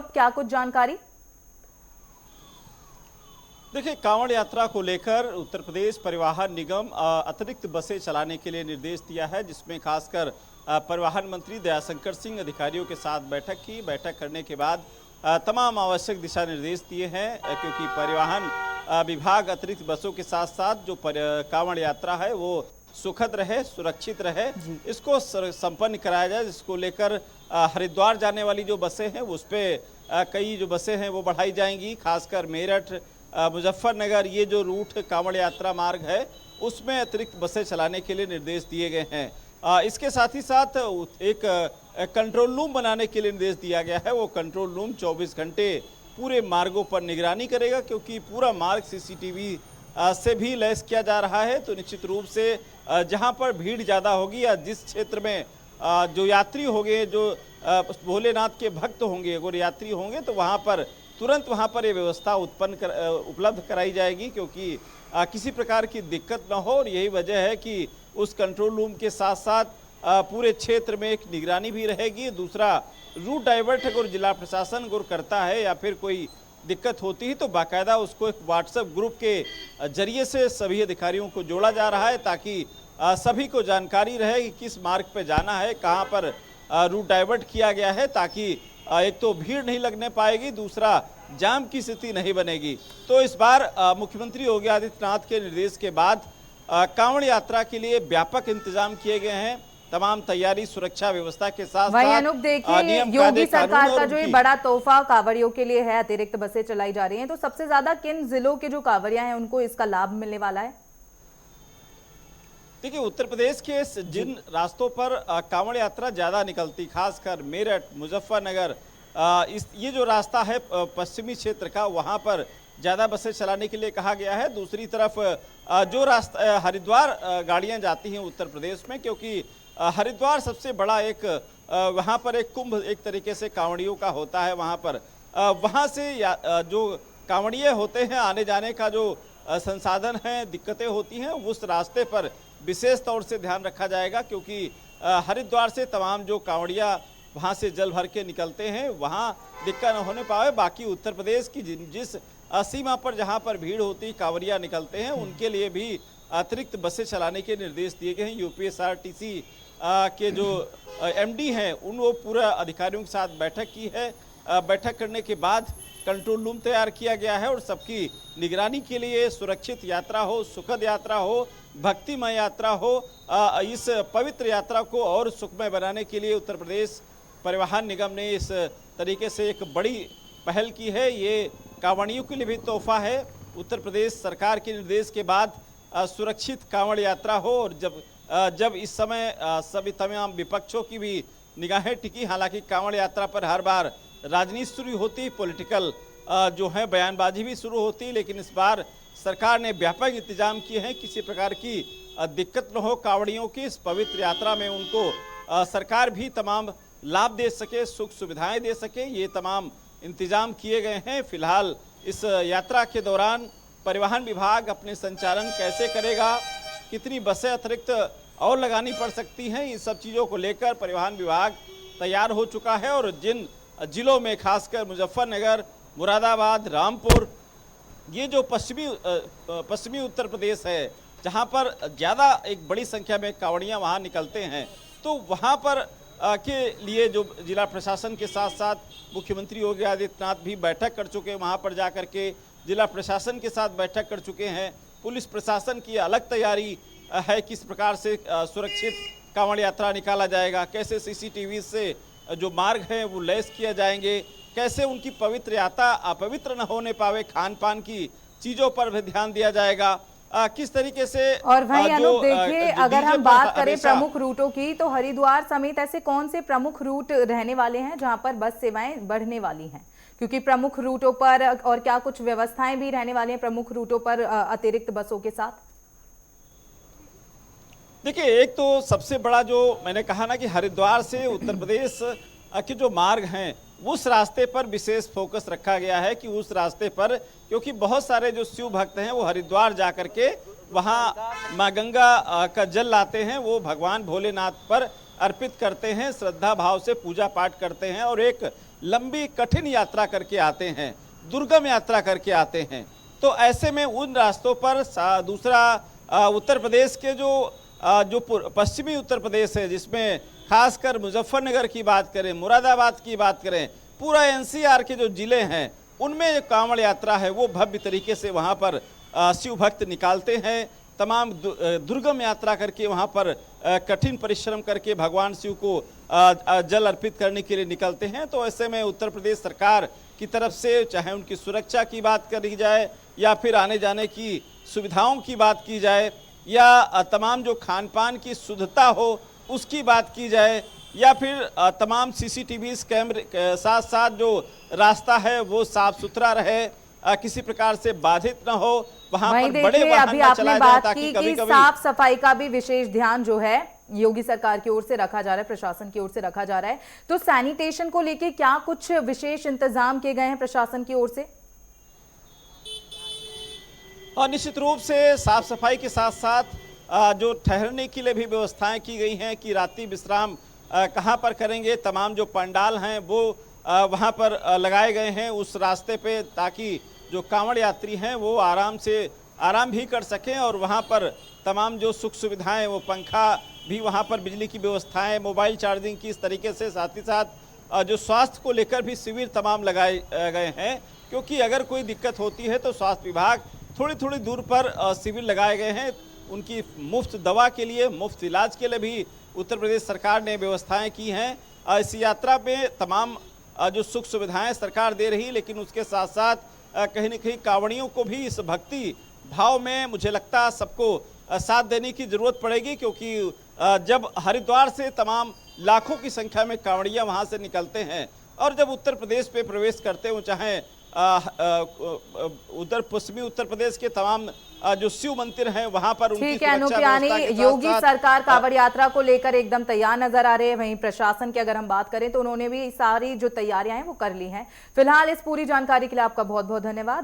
अनुप, क्या कुछ जानकारी? देखिए, कांवड़ यात्रा को लेकर उत्तर प्रदेश परिवहन निगम अतिरिक्त बसें चलाने के लिए निर्देश दिया है, जिसमें खासकर परिवहन मंत्री दयाशंकर सिंह अधिकारियों के साथ बैठक करने के बाद तमाम आवश्यक दिशा निर्देश दिए हैं, क्योंकि परिवहन विभाग अतिरिक्त बसों के साथ साथ जो कांवड़ यात्रा है वो सुखद रहे, सुरक्षित रहे, इसको संपन्न कराया जाए, जिसको लेकर हरिद्वार जाने वाली जो बसें हैं उस पर कई जो बसें हैं वो बढ़ाई जाएंगी। खासकर मेरठ, मुजफ्फरनगर, ये जो रूट कांवड़ यात्रा मार्ग है उसमें अतिरिक्त बसें चलाने के लिए निर्देश दिए गए हैं। इसके साथ ही साथ एक कंट्रोल रूम बनाने के लिए निर्देश दिया गया है। वो कंट्रोल रूम 24 घंटे पूरे मार्गों पर निगरानी करेगा, क्योंकि पूरा मार्ग सीसीटीवी से भी लैस किया जा रहा है। तो निश्चित रूप से जहां पर भीड़ ज़्यादा होगी या जिस क्षेत्र में जो यात्री होंगे, जो भोलेनाथ के भक्त होंगे, अगर यात्री होंगे तो वहां पर तुरंत वहां पर ये व्यवस्था उपलब्ध कराई जाएगी, क्योंकि किसी प्रकार की दिक्कत ना हो। और यही वजह है कि उस कंट्रोल रूम के साथ साथ पूरे क्षेत्र में एक निगरानी भी रहेगी। दूसरा, रूट डाइवर्ट अगर जिला प्रशासन अगर करता है या फिर कोई दिक्कत होती है तो बाकायदा उसको एक व्हाट्सएप ग्रुप के जरिए से सभी अधिकारियों को जोड़ा जा रहा है, ताकि सभी को जानकारी रहे कि किस मार्ग पर जाना है, कहाँ पर रूट डाइवर्ट किया गया है, ताकि एक तो भीड़ नहीं लगने पाएगी, दूसरा जाम की स्थिति नहीं बनेगी। तो इस बार मुख्यमंत्री योगी आदित्यनाथ के निर्देश के बाद कांवड़ यात्रा के लिए व्यापक इंतजाम किए गए हैं। तमाम तैयारी सुरक्षा व्यवस्था के साथ वही अनुप, देखिए योगी सरकार का जो ये बड़ा तोहफा कांवड़ियों के लिए है, अतिरिक्त बसें चलाई जा रही हैं, तो सबसे ज्यादा किन जिलों के जो कांवड़िया हैं उनको इसका लाभ मिलने वाला है? देखिए, उत्तर प्रदेश के जिन रास्तों पर कांवड़ यात्रा ज्यादा निकलती, खासकर मेरठ, मुजफ्फरनगर, ये जो रास्ता है पश्चिमी क्षेत्र का, वहां पर ज़्यादा बसें चलाने के लिए कहा गया है। दूसरी तरफ जो रास्ता हरिद्वार गाड़ियां जाती हैं उत्तर प्रदेश में, क्योंकि हरिद्वार सबसे बड़ा एक वहां पर एक कुंभ एक तरीके से कांवड़ियों का होता है। वहां पर वहां से जो कांवड़िए होते हैं, आने जाने का जो संसाधन है, दिक्कतें होती हैं, उस रास्ते पर विशेष तौर से ध्यान रखा जाएगा, क्योंकि हरिद्वार से तमाम जो कांवड़िया वहाँ से जल भर के निकलते हैं वहाँ दिक्कत न होने पाए। बाकी उत्तर प्रदेश की जिस सीमा पर जहाँ पर भीड़ होती कांवड़िया निकलते हैं, उनके लिए भी अतिरिक्त बसें चलाने के निर्देश दिए गए हैं। यूपीएसआरटीसी के जो एमडी हैं वो पूरा अधिकारियों के साथ बैठक की है। बैठक करने के बाद कंट्रोल रूम तैयार किया गया है और सबकी निगरानी के लिए सुरक्षित यात्रा हो, सुखद यात्रा हो, भक्तिमय यात्रा हो, इस पवित्र यात्रा को और सुखमय बनाने के लिए उत्तर प्रदेश परिवहन निगम ने इस तरीके से एक बड़ी पहल की है। ये कांवड़ियों के लिए भी तोहफा है। उत्तर प्रदेश सरकार के निर्देश के बाद सुरक्षित कांवड़ यात्रा हो, और जब इस समय सभी तमाम विपक्षों की भी निगाहें टिकी। हालांकि कांवड़ यात्रा पर हर बार राजनीति शुरू होती, पॉलिटिकल जो है बयानबाजी भी शुरू होती, लेकिन इस बार सरकार ने व्यापक इंतजाम किए हैं, किसी प्रकार की दिक्कत न हो कांवड़ियों की। इस पवित्र यात्रा में उनको सरकार भी तमाम लाभ दे सके, सुख सुविधाएं दे सके, ये तमाम इंतजाम किए गए हैं। फिलहाल इस यात्रा के दौरान परिवहन विभाग अपने संचालन कैसे करेगा, कितनी बसें अतिरिक्त और लगानी पड़ सकती हैं, इन सब चीज़ों को लेकर परिवहन विभाग तैयार हो चुका है। और जिन जिलों में खासकर मुजफ्फरनगर, मुरादाबाद, रामपुर, ये जो पश्चिमी उत्तर प्रदेश है, जहाँ पर ज़्यादा एक बड़ी संख्या में कांवड़ियाँ वहाँ निकलते हैं, तो वहाँ पर के लिए जो जिला प्रशासन के साथ साथ मुख्यमंत्री योगी आदित्यनाथ भी बैठक कर चुके हैं। वहाँ पर जाकर के जिला प्रशासन के साथ बैठक कर चुके हैं। पुलिस प्रशासन की अलग तैयारी है, किस प्रकार से सुरक्षित कांवड़ यात्रा निकाला जाएगा, कैसे सीसीटीवी से जो मार्ग हैं वो लैस किए जाएंगे, कैसे उनकी पवित्र यात्रा अपवित्र न होने पावे, खान पान की चीज़ों पर भी ध्यान दिया जाएगा, किस तरीके से। और भाई अनुप, देखिए अगर हम बात करें प्रमुख रूटों की, तो हरिद्वार समेत ऐसे कौन से प्रमुख रूट रहने वाले हैं जहां पर बस सेवाएं बढ़ने वाली हैं? क्योंकि प्रमुख रूटों पर और क्या कुछ व्यवस्थाएं भी रहने वाली हैं प्रमुख रूटों पर अतिरिक्त बसों के साथ? देखिए, एक तो सबसे बड़ा जो मैंने कहा ना कि हरिद्वार से उत्तर प्रदेश के जो मार्ग हैं उस रास्ते पर विशेष फोकस रखा गया है, कि उस रास्ते पर, क्योंकि बहुत सारे जो शिव भक्त हैं वो हरिद्वार जा करके वहाँ माँ गंगा का जल लाते हैं, वो भगवान भोलेनाथ पर अर्पित करते हैं, श्रद्धा भाव से पूजा पाठ करते हैं और एक लंबी कठिन यात्रा करके आते हैं, दुर्गम यात्रा करके आते हैं। तो ऐसे में उन रास्तों पर दूसरा उत्तर प्रदेश के जो पश्चिमी उत्तर प्रदेश है, जिसमें खासकर मुजफ्फरनगर की बात करें, मुरादाबाद की बात करें, पूरा एनसीआर के जो जिले हैं, उनमें जो कांवड़ यात्रा है वो भव्य तरीके से वहाँ पर शिव भक्त निकालते हैं। तमाम दुर्गम यात्रा करके वहाँ पर कठिन परिश्रम करके भगवान शिव को जल अर्पित करने के लिए निकलते हैं। तो ऐसे में उत्तर प्रदेश सरकार की तरफ से चाहे उनकी सुरक्षा की बात करी जाए या फिर आने जाने की सुविधाओं की बात की जाए या तमाम जो खान पान की शुद्धता हो उसकी बात की जाए या फिर तमाम सीसीटीवी कैमरे के साथ साथ जो रास्ता है वो साफ सुथरा रहे, किसी प्रकार से बाधित न हो, वहां पर बड़े वाहन अभी न आपने चलाए जाए बात ताकि की कभी कि कभी साफ सफाई का भी विशेष ध्यान जो है योगी सरकार की ओर से रखा जा रहा है, प्रशासन की ओर से रखा जा रहा है। तो सैनिटेशन को लेके क्या कुछ विशेष इंतजाम किए गए हैं प्रशासन की ओर से? और निश्चित रूप से साफ सफाई के साथ साथ जो ठहरने के लिए भी व्यवस्थाएं की गई हैं कि रात्रि विश्राम कहाँ पर करेंगे। तमाम जो पंडाल हैं वो वहाँ पर लगाए गए हैं उस रास्ते पे, ताकि जो कांवड़ यात्री हैं वो आराम भी कर सकें और वहाँ पर तमाम जो सुख सुविधाएं, वो पंखा भी वहाँ पर, बिजली की व्यवस्थाएं, मोबाइल चार्जिंग की इस तरीके से, साथ ही साथ जो स्वास्थ्य को लेकर भी शिविर तमाम लगाए गए हैं, क्योंकि अगर कोई दिक्कत होती है तो स्वास्थ्य विभाग थोड़ी दूर पर शिविर लगाए गए हैं। उनकी मुफ्त दवा के लिए, मुफ्त इलाज के लिए भी उत्तर प्रदेश सरकार ने व्यवस्थाएं की हैं। इस यात्रा में तमाम जो सुख सुविधाएं सरकार दे रही, लेकिन उसके साथ साथ कहीं न कहीं कांवड़ियों को भी इस भक्ति भाव में मुझे लगता है सबको साथ देने की जरूरत पड़ेगी, क्योंकि जब हरिद्वार से तमाम लाखों की संख्या में कांवड़ियां वहां से निकलते हैं और जब उत्तर प्रदेश पे प्रवेश करते हो, चाहे उधर पश्चिमी उत्तर प्रदेश के तमाम जो शिव मंदिर हैं वहां पर उनकी ठीक है अनूप, यानी योगी सरकार कांवड़ यात्रा को लेकर एकदम तैयार नजर आ रहे हैं। वहीं प्रशासन की अगर हम बात करें तो उन्होंने भी सारी जो तैयारियां हैं वो कर ली हैं। फिलहाल इस पूरी जानकारी के लिए आपका बहुत बहुत धन्यवाद।